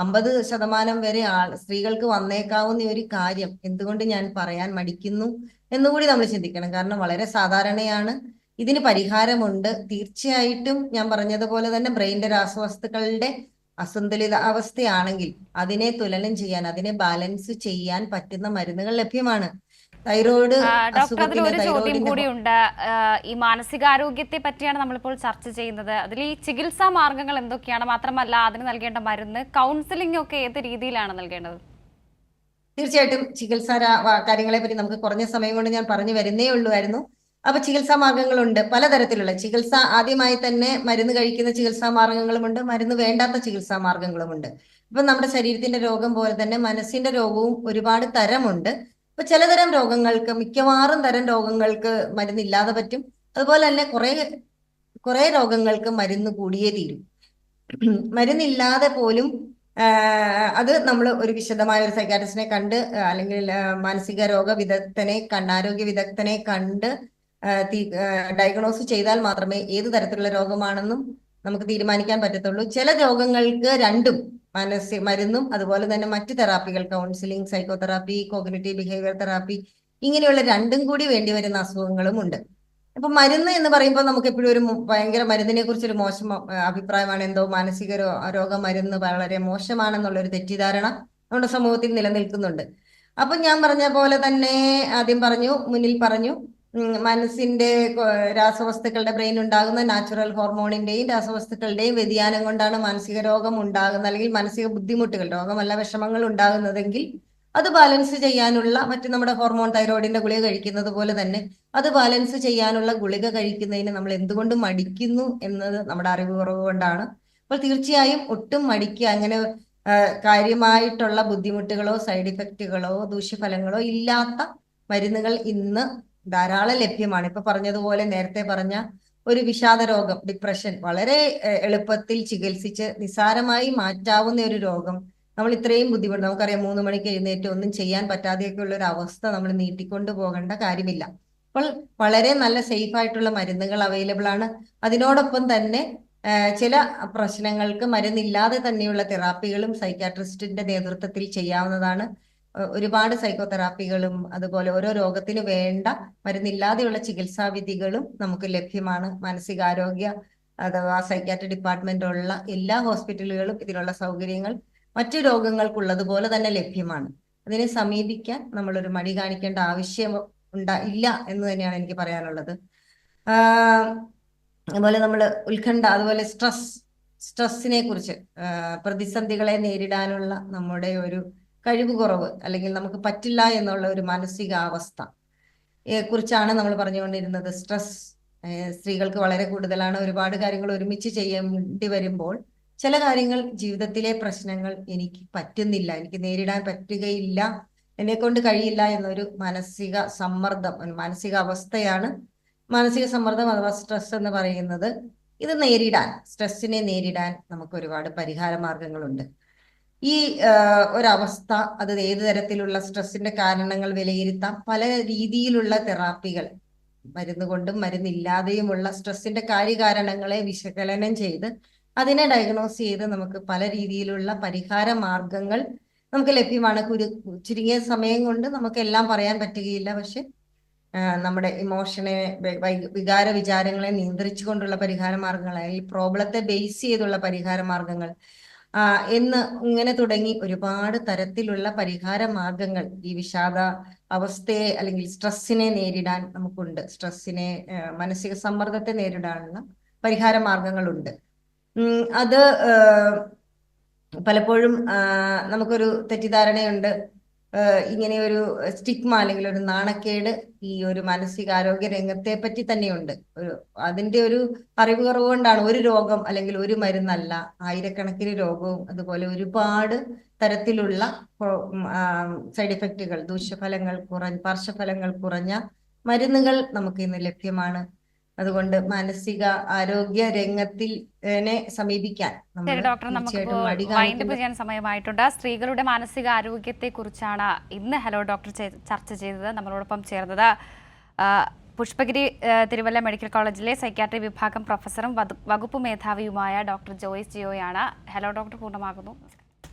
50% വരെ സ്ത്രീകൾക്ക് വന്നേക്കാവുന്ന ഒരു കാര്യം എന്തുകൊണ്ട് ഞാൻ പറയാൻ മടിക്കുന്നു എന്നുകൂടി നമ്മൾ ചിന്തിക്കണം. കാരണം വളരെ സാധാരണയാണ്, ഇതിന് പരിഹാരമുണ്ട്. തീർച്ചയായിട്ടും ഞാൻ പറഞ്ഞതുപോലെ തന്നെ ബ്രെയിനിന്റെ രാസവസ്തുക്കളുടെ അസന്തുലിത അവസ്ഥയാണെങ്കിൽ അതിനെ തുലനം ചെയ്യാൻ, അതിനെ ബാലൻസ് ചെയ്യാൻ പറ്റുന്ന മരുന്നുകൾ ലഭ്യമാണ്. തൈറോയ്ഡ് ഡോക്ടർ, അതിൽ ഒരു ചോദ്യം കൂടിയുണ്ട്. ഈ മാനസികാരോഗ്യത്തെ പറ്റിയാണ് നമ്മളിപ്പോൾ ചർച്ച ചെയ്യുന്നത്. അതിൽ ഈ ചികിത്സാ മാർഗങ്ങൾ എന്തൊക്കെയാണ്, മാത്രമല്ല അതിന് നൽകേണ്ട മരുന്ന്, കൗൺസിലിംഗ് ഒക്കെ ഏത് രീതിയിലാണ് നൽകേണ്ടത്? തീർച്ചയായിട്ടും ചികിത്സാ കാര്യങ്ങളെ പറ്റി നമുക്ക് കുറഞ്ഞ സമയം കൊണ്ട് ഞാൻ പറഞ്ഞു വരുന്നേ ഉള്ളൂമായിരുന്നു. അപ്പൊ ചികിത്സാ മാർഗങ്ങളുണ്ട്, പലതരത്തിലുള്ള ചികിത്സ. ആദ്യമായി തന്നെ മരുന്ന് കഴിക്കുന്ന ചികിത്സാ മാർഗങ്ങളുമുണ്ട്, മരുന്ന് വേണ്ടാത്ത ചികിത്സാ മാർഗങ്ങളുമുണ്ട്. ഇപ്പൊ നമ്മുടെ ശരീരത്തിന്റെ രോഗം പോലെ തന്നെ മനസ്സിന്റെ രോഗവും ഒരുപാട് തരമുണ്ട്. ഇപ്പൊ ചിലതരം രോഗങ്ങൾക്ക്, മിക്കവാറും തരം രോഗങ്ങൾക്ക് മരുന്നില്ലാതെ പറ്റും. അതുപോലെ തന്നെ കുറെ രോഗങ്ങൾക്ക് മരുന്ന് കൂടിയേ തീരും. മരുന്നില്ലാതെ പോലും അത് നമ്മൾ ഒരു വിശദമായ ഒരു സൈക്കാട്രിസ്റ്റിനെ കണ്ട് അല്ലെങ്കിൽ മാനസിക രോഗ വിദഗ്ധനെ ആരോഗ്യ വിദഗ്ധനെ കണ്ട് ഡയഗ്നോസ് ചെയ്താൽ മാത്രമേ ഏത് തരത്തിലുള്ള രോഗമാണെന്നും നമുക്ക് തീരുമാനിക്കാൻ പറ്റത്തുള്ളൂ. ചില രോഗങ്ങൾക്ക് രണ്ടും, മരുന്നും അതുപോലെ തന്നെ മറ്റ് തെറാപ്പികൾ, counselling, psychotherapy, cognitive behaviour therapy, ഇങ്ങനെയുള്ള രണ്ടും കൂടി വേണ്ടി വരുന്ന അസുഖങ്ങളും ഉണ്ട്. ഇപ്പൊ മരുന്ന് എന്ന് പറയുമ്പോൾ നമുക്ക് എപ്പോഴും ഒരു ഭയങ്കര മരുന്നിനെ കുറിച്ചൊരു മോശം അഭിപ്രായമാണ്. എന്തോ മാനസിക രോഗ മരുന്ന് വളരെ മോശമാണെന്നുള്ളൊരു തെറ്റിദ്ധാരണ നമ്മുടെ സമൂഹത്തിൽ നിലനിൽക്കുന്നുണ്ട്. അപ്പൊ ഞാൻ പറഞ്ഞ പോലെ തന്നെ മുന്നിൽ പറഞ്ഞു, മനസ്സിന്റെ രാസവസ്തുക്കളുടെ, ബ്രെയിൻ ഉണ്ടാകുന്ന നാച്ചുറൽ ഹോർമോണിന്റെയും രാസവസ്തുക്കളുടെയും വ്യതിയാനം കൊണ്ടാണ് മാനസിക രോഗം ഉണ്ടാകുന്നത്, അല്ലെങ്കിൽ മാനസിക ബുദ്ധിമുട്ടുകൾ, രോഗമല്ല വിഷമങ്ങൾ ഉണ്ടാകുന്നതെങ്കിൽ അത് ബാലൻസ് ചെയ്യാനുള്ള നമ്മുടെ ഹോർമോൺ തൈറോയിഡിന്റെ ഗുളിക കഴിക്കുന്നത് പോലെ തന്നെ അത് ബാലൻസ് ചെയ്യാനുള്ള ഗുളിക കഴിക്കുന്നതിന് നമ്മൾ എന്തുകൊണ്ട് മടിക്കുന്നു എന്നത് നമ്മുടെ അറിവ് കുറവ് കൊണ്ടാണ്. അപ്പോൾ തീർച്ചയായും ഒട്ടും മടിക്കുക, അങ്ങനെ കാര്യമായിട്ടുള്ള ബുദ്ധിമുട്ടുകളോ സൈഡ് ഇഫക്റ്റുകളോ ദൂഷ്യഫലങ്ങളോ ഇല്ലാത്ത മരുന്നുകൾ ഇന്ന് ധാരാളം ലഭ്യമാണ്. ഇപ്പൊ പറഞ്ഞതുപോലെ, നേരത്തെ പറഞ്ഞ ഒരു വിഷാദ രോഗം, ഡിപ്രഷൻ, വളരെ എളുപ്പത്തിൽ ചികിത്സിച്ച് നിസാരമായി മാറ്റാവുന്ന ഒരു രോഗം. നമ്മൾ ഇത്രയും ബുദ്ധിമുട്ട്, നമുക്കറിയാം 3 മണിക്ക് എഴുന്നേറ്റ് ഒന്നും ചെയ്യാൻ പറ്റാതെയൊക്കെ ഉള്ള ഒരു അവസ്ഥ നമ്മൾ നീട്ടിക്കൊണ്ടു പോകേണ്ട കാര്യമില്ല. അപ്പോൾ വളരെ നല്ല സേഫ് ആയിട്ടുള്ള മരുന്നുകൾ അവൈലബിൾ ആണ്. അതിനോടൊപ്പം തന്നെ ചില പ്രശ്നങ്ങൾക്ക് മരുന്നില്ലാതെ തന്നെയുള്ള തെറാപ്പികളും സൈക്കാട്രിസ്റ്റിന്റെ നേതൃത്വത്തിൽ ചെയ്യാവുന്നതാണ്. ഒരുപാട് സൈക്കോതെറാപ്പികളും അതുപോലെ ഓരോ രോഗത്തിന് വേണ്ട മരുന്നില്ലാതെയുള്ള ചികിത്സാ വിധികളും നമുക്ക് ലഭ്യമാണ്. മാനസികാരോഗ്യ അഥവാ സൈക്കാട്രി ഡിപ്പാർട്ട്മെന്റ് ഉള്ള എല്ലാ ഹോസ്പിറ്റലുകളും ഇതിനുള്ള സൗകര്യങ്ങൾ മറ്റു രോഗങ്ങൾക്കുള്ളതുപോലെ തന്നെ ലഭ്യമാണ്. അതിനെ സമീപിക്കാൻ നമ്മളൊരു മടി കാണിക്കേണ്ട ആവശ്യം ഇല്ല എന്ന് തന്നെയാണ് എനിക്ക് പറയാനുള്ളത്. അതുപോലെ നമ്മൾ ഉത്കണ്ഠ, അതുപോലെ സ്ട്രെസ്സിനെ കുറിച്ച്, പ്രതിസന്ധികളെ നേരിടാനുള്ള നമ്മുടെ ഒരു കഴിവ് കുറവ്, അല്ലെങ്കിൽ നമുക്ക് പറ്റില്ല എന്നുള്ള ഒരു മാനസികാവസ്ഥയെ കുറിച്ചാണ് നമ്മൾ പറഞ്ഞുകൊണ്ടിരുന്നത്. സ്ട്രെസ് സ്ത്രീകൾക്ക് വളരെ കൂടുതലാണ്. ഒരുപാട് കാര്യങ്ങൾ ഒരുമിച്ച് ചെയ്യേണ്ടി വരുമ്പോൾ ചില കാര്യങ്ങൾ, ജീവിതത്തിലെ പ്രശ്നങ്ങൾ എനിക്ക് പറ്റുന്നില്ല, എനിക്ക് നേരിടാൻ പറ്റുകയില്ല, എന്നെ കൊണ്ട് കഴിയില്ല എന്നൊരു മാനസിക സമ്മർദ്ദം, മാനസിക അവസ്ഥയാണ് മാനസിക സമ്മർദ്ദം അഥവാ സ്ട്രെസ് എന്ന് പറയുന്നത്. ഇത് നേരിടാൻ, സ്ട്രെസ്സിനെ നേരിടാൻ നമുക്ക് ഒരുപാട് പരിഹാര മാർഗങ്ങളുണ്ട്. ഈ ഒരവസ്ഥ, അത് ഏത് തരത്തിലുള്ള സ്ട്രെസ്സിന്റെ കാരണങ്ങൾ വിലയിരുത്താം. പല രീതിയിലുള്ള തെറാപ്പികൾ, മരുന്ന് കൊണ്ടും മരുന്നില്ലാതെയുമുള്ള സ്ട്രെസ്സിന്റെ കാര്യകാരണങ്ങളെ വിശകലനം ചെയ്ത് അതിനെ ഡയഗ്നോസ് ചെയ്ത് നമുക്ക് പല രീതിയിലുള്ള പരിഹാര മാർഗങ്ങൾ നമുക്ക് ലഭ്യമാണ്. ചുരുങ്ങിയ സമയം കൊണ്ട് നമുക്ക് എല്ലാം പറയാൻ പറ്റുകയില്ല, പക്ഷെ നമ്മുടെ ഇമോഷനെ, വികാര വിചാരങ്ങളെ നിയന്ത്രിച്ചുകൊണ്ടുള്ള പരിഹാര മാർഗങ്ങൾ, അല്ലെങ്കിൽ പ്രോബ്ലത്തെ ബേസ് ചെയ്തുള്ള പരിഹാര മാർഗങ്ങൾ, എന്ന് ഇങ്ങനെ തുടങ്ങി ഒരുപാട് തരത്തിലുള്ള പരിഹാര മാർഗങ്ങൾ ഈ വിഷാദ അവസ്ഥയെ അല്ലെങ്കിൽ സ്ട്രെസ്സിനെ നേരിടാൻ നമുക്കുണ്ട്. സ്ട്രെസ്സിനെ, മാനസിക സമ്മർദ്ദത്തെ നേരിടാനുള്ള പരിഹാര മാർഗങ്ങളുണ്ട്. അത് പലപ്പോഴും നമുക്കൊരു തെറ്റിദ്ധാരണയുണ്ട്. ഇങ്ങനെ ഒരു സ്റ്റിഗ്മ അല്ലെങ്കിൽ ഒരു നാണക്കേട് ഈ ഒരു മാനസികാരോഗ്യ രംഗത്തെ പറ്റി തന്നെയുണ്ട്. അതിന്റെ ഒരു അറിവ് കുറവ് കൊണ്ടാണ്. ഒരു രോഗം അല്ലെങ്കിൽ ഒരു മരുന്നല്ല, ആയിരക്കണക്കിന് രോഗവും അതുപോലെ ഒരുപാട് തരത്തിലുള്ള സൈഡ് എഫക്റ്റുകൾ, ദൂഷ്യഫലങ്ങൾ പാർശ്വഫലങ്ങൾ കുറഞ്ഞ മരുന്നുകൾ നമുക്ക് ഇന്ന് ലഭ്യമാണ്. അതുകൊണ്ട് മാനസിക ആരോഗ്യ രംഗത്തിൽ സമീപിക്കാൻ ഡോക്ടർ, നമുക്ക് വൈൻഡപ്പ് ചെയ്യാൻ സമയമായിട്ടുണ്ട്. സ്ത്രീകളുടെ മാനസിക ആരോഗ്യത്തെ കുറിച്ചാണ് ഇന്ന് ഹലോ ഡോക്ടർ ചർച്ച ചെയ്തത്. നമ്മളോടൊപ്പം ചേർന്നത് പുഷ്പഗിരി തിരുവല്ല മെഡിക്കൽ കോളേജിലെ സൈക്യാട്രി വിഭാഗം പ്രൊഫസറും വകുപ്പ് മേധാവിയുമായ ഡോക്ടർ ജോയ്സ് ജിയോയാണ്. ഹലോ ഡോക്ടർ പൂർണ്ണമാകുന്നു.